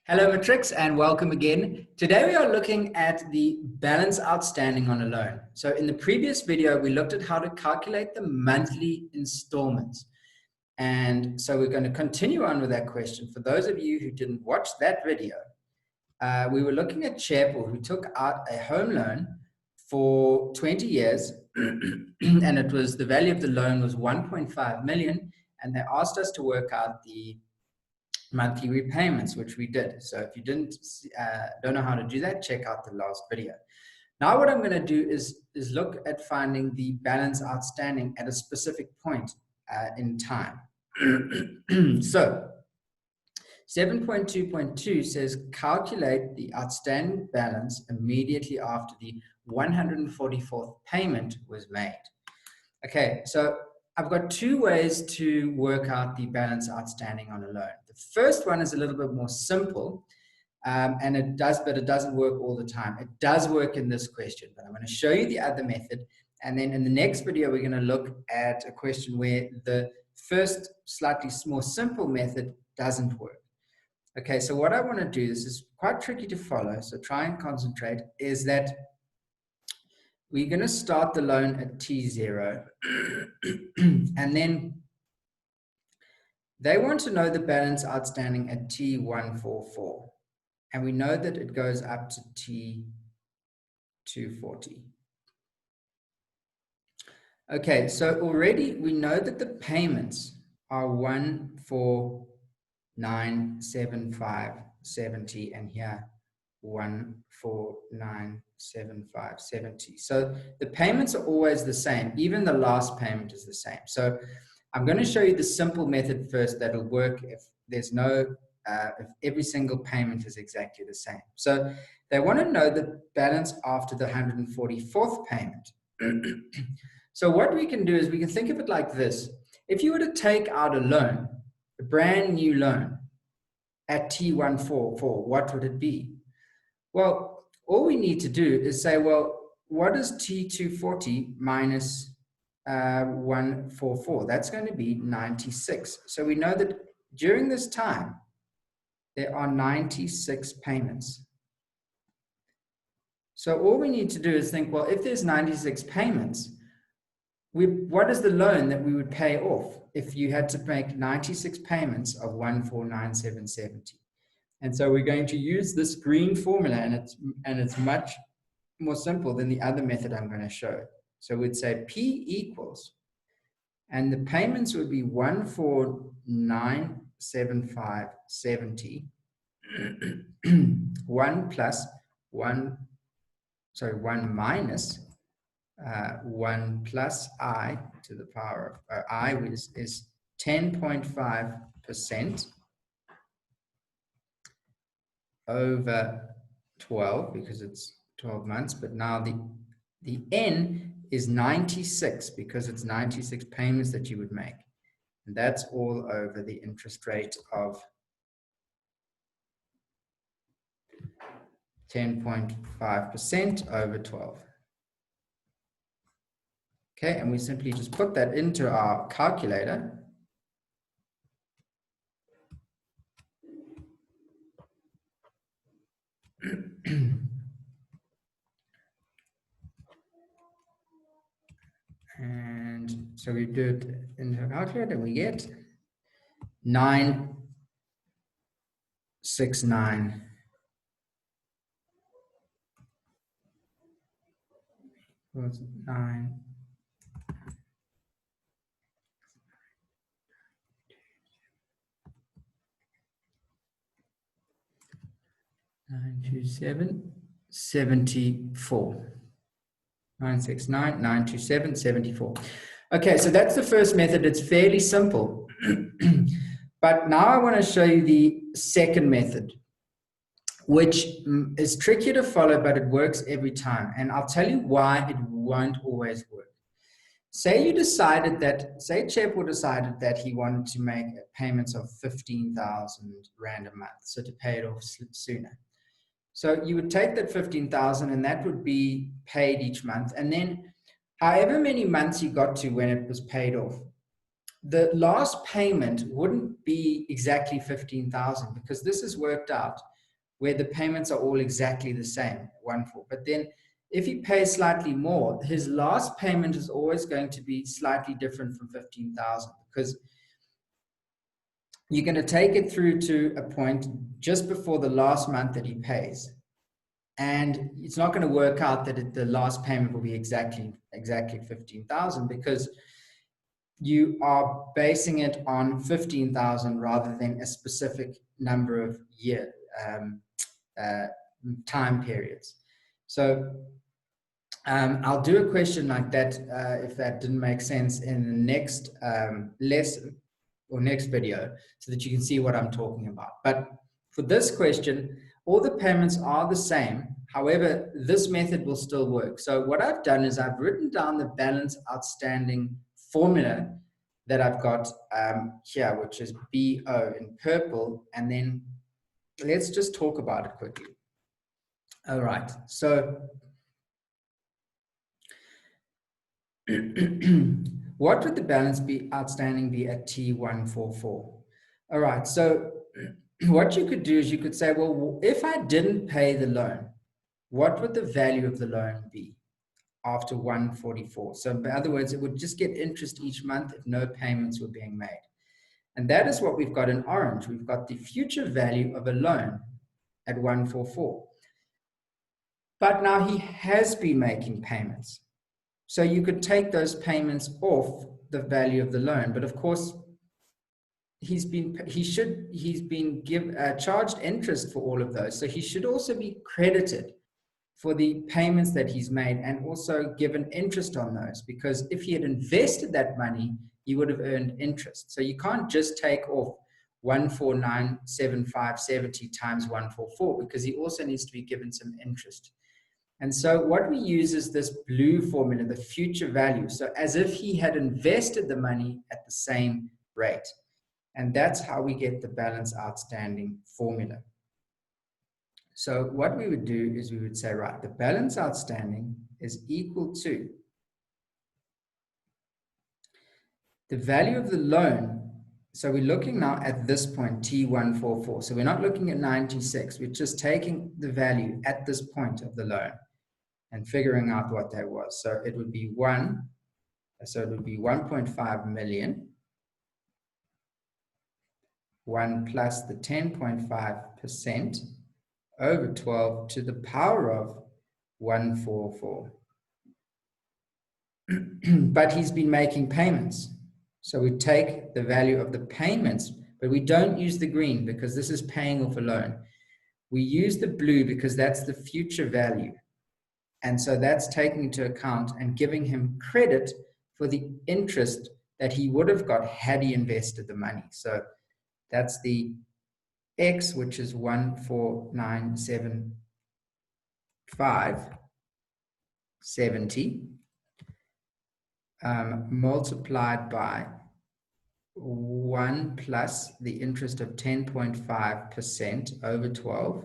Hello Matrix and welcome again. Today we are looking at the balance outstanding on a loan. So in the previous video we looked at how to calculate the monthly installments. And so we're going to continue on with that question. For those of you who didn't watch that video, we were looking at Chapel who took out a home loan for 20 years and it was the value of the loan was 1.5 million, and they asked us to work out the monthly repayments, which we did. So if you don't know how to do that, check out the last video. Now what I'm going to do is look at finding the balance outstanding at a specific point in time. So 7.2.2 says calculate the outstanding balance immediately after the 144th payment was made. Okay, so I've got two ways to work out the balance outstanding on a loan. The first one is a little bit more simple, but it doesn't work all the time. It does work in this question, but I'm going to show you the other method. And then in the next video, we're going to look at a question where the first slightly more simple method doesn't work. Okay, so what I want to do, this is quite tricky to follow, so try and concentrate, is that we're going to start the loan at T0 and then they want to know the balance outstanding at T144, and we know that it goes up to T240. Okay, so already we know that the payments are 1497570 and here 1497570. So the payments are always the same. Even the last payment is the same. So I'm going to show you the simple method first that'll work if there's no, if every single payment is exactly the same. So they want to know the balance after the 144th payment. So what we can do is we can think of it like this. If you were to take out a loan, a brand new loan at T144, what would it be? Well, all we need to do is say, well, what is T240 minus 144? That's going to be 96. So we know that during this time, there are 96 payments. So all we need to do is think, well, if there's 96 payments, what is the loan that we would pay off if you had to make 96 payments of 149,770? And so we're going to use this green formula, and it's much more simple than the other method I'm going to show. So we'd say P equals, and the payments would be 1497570, 1 minus 1 plus I to the power of I is 10.5%. over 12 because it's 12 months, but now the N is 96 because it's 96 payments that you would make. And that's all over the interest rate of 10.5% over 12. Okay, and we simply just put that into our calculator. And so we do it into a calculator and we get 969 was 9 927 74. 969 927 74. Okay, so that's the first method. It's fairly simple. But now I want to show you the second method, which is trickier to follow, but it works every time. And I'll tell you why it won't always work. Say you decided that, say Chapel decided that he wanted to make payments of 15,000 Rand a month, so to pay it off sooner. So you would take that 15,000 and that would be paid each month. And then however many months you got to when it was paid off, the last payment wouldn't be exactly 15,000 because this is worked out where the payments are all exactly the same, 1/4. But then if he pays slightly more, his last payment is always going to be slightly different from 15,000, because you're going to take it through to a point just before the last month that he pays. And it's not going to work out that the last payment will be exactly 15,000, because you are basing it on 15,000 rather than a specific number of time periods. So I'll do a question like that if that didn't make sense in the next lesson or next video, so that you can see what I'm talking about. But for this question, all the payments are the same. However, this method will still work. So what I've done is I've written down the balance outstanding formula that I've got here, which is BO in purple. And then let's just talk about it quickly. All right, so what would the balance be outstanding be at T144? All right, so what you could do is you could say, well, if I didn't pay the loan, what would the value of the loan be after 144? So in other words, it would just get interest each month if no payments were being made. And that is what we've got in orange. We've got the future value of a loan at 144. But now he has been making payments. So you could take those payments off the value of the loan. But of course, he's been charged interest for all of those. So he should also be credited for the payments that he's made, and also given interest on those, because if he had invested that money, he would have earned interest. So you can't just take off 149,750 times 144, because he also needs to be given some interest. And so what we use is this blue formula, the future value. So as if he had invested the money at the same rate. And that's how we get the balance outstanding formula. So what we would do is we would say, right, the balance outstanding is equal to the value of the loan. So we're looking now at this point, T144. So we're not looking at 96. We're just taking the value at this point of the loan and figuring out what that was. So it would be 1.5 million. 1 plus the 10.5% over 12 to the power of 144. But he's been making payments. So we take the value of the payments, but we don't use the green because this is paying off a loan. We use the blue because that's the future value. And so that's taking into account and giving him credit for the interest that he would have got had he invested the money. So that's the X, which is 14975.70 multiplied by 1 plus the interest of 10.5% over 12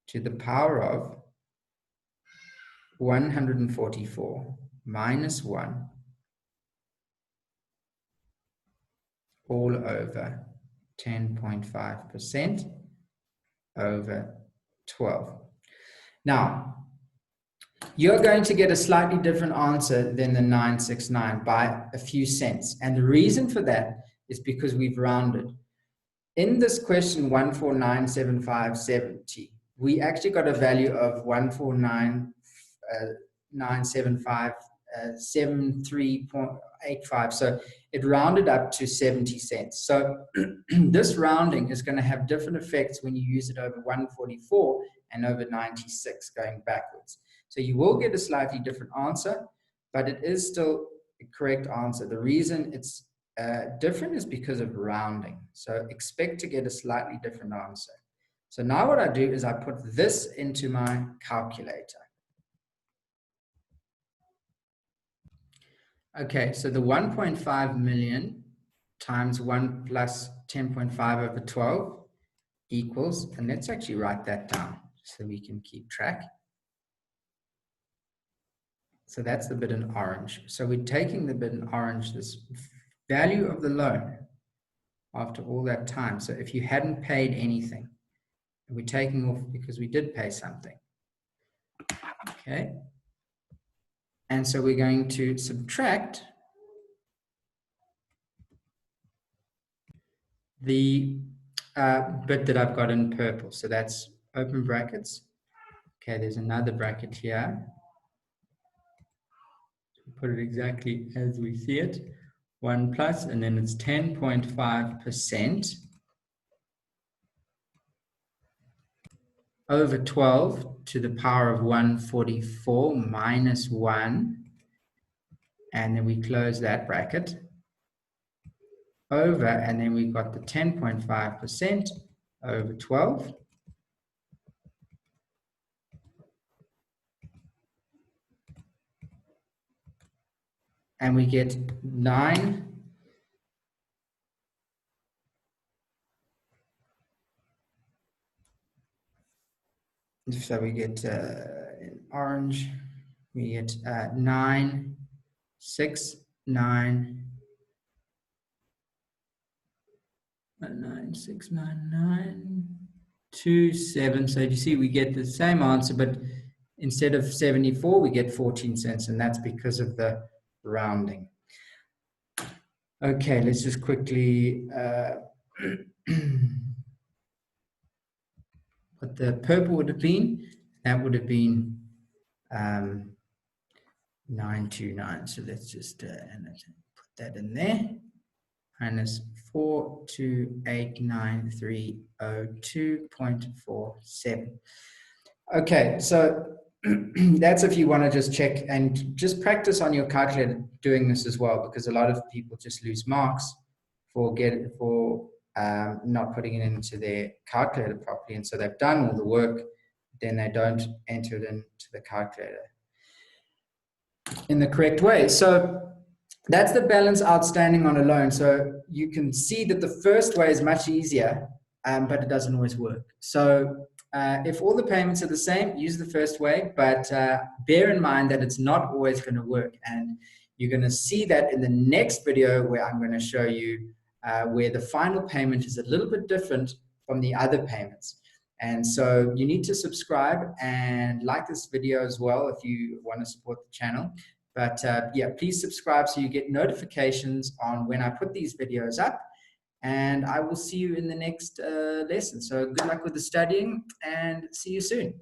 to the power of 144 minus 1 all over 10.5% over 12. Now, you're going to get a slightly different answer than the 969 by a few cents. And the reason for that is because we've rounded. In this question, 1497570, we actually got a value of 149,975.73.85. So it rounded up to 70 cents. So this rounding is going to have different effects when you use it over 144 and over 96 going backwards. So you will get a slightly different answer, but it is still a correct answer. The reason it's different is because of rounding. So expect to get a slightly different answer. So now what I do is I put this into my calculator. Okay, so the 1.5 million times 1 plus 10.5 over 12 equals, and let's actually write that down so we can keep track. So that's the bit in orange. So we're taking the bit in orange, this value of the loan after all that time. So if you hadn't paid anything, And we're taking off because we did pay something. Okay. And so we're going to subtract the bit that I've got in purple. So that's open brackets. Okay, there's another bracket here. Put it exactly as we see it. 1 plus, and then it's 10.5% over 12 to the power of 144 minus 1. And then we close that bracket. Over, and then we've got the 10.5% over 12. And we get 9. So we get in orange, we get 9, 6, 9, 9, 6, 9, 9, 2, 7. So you see we get the same answer, but instead of 74, we get 14 cents, and that's because of the rounding. Okay, let's just quickly what the purple would have been. That would have been 929. So let's just put that in there. Minus 4289302.47. Okay, so that's if you want to just check and just practice on your calculator doing this as well, because a lot of people just lose marks for not putting it into their calculator properly, and so they've done all the work, then they don't enter it into the calculator in the correct way. So that's the balance outstanding on a loan. So you can see that the first way is much easier, but it doesn't always work. So if all the payments are the same, use the first way, but bear in mind that it's not always going to work. And you're going to see that in the next video, where I'm going to show you where the final payment is a little bit different from the other payments. And so you need to subscribe and like this video as well if you want to support the channel. But yeah, please subscribe so you get notifications on when I put these videos up. And I will see you in the next lesson. So good luck with the studying, and see you soon.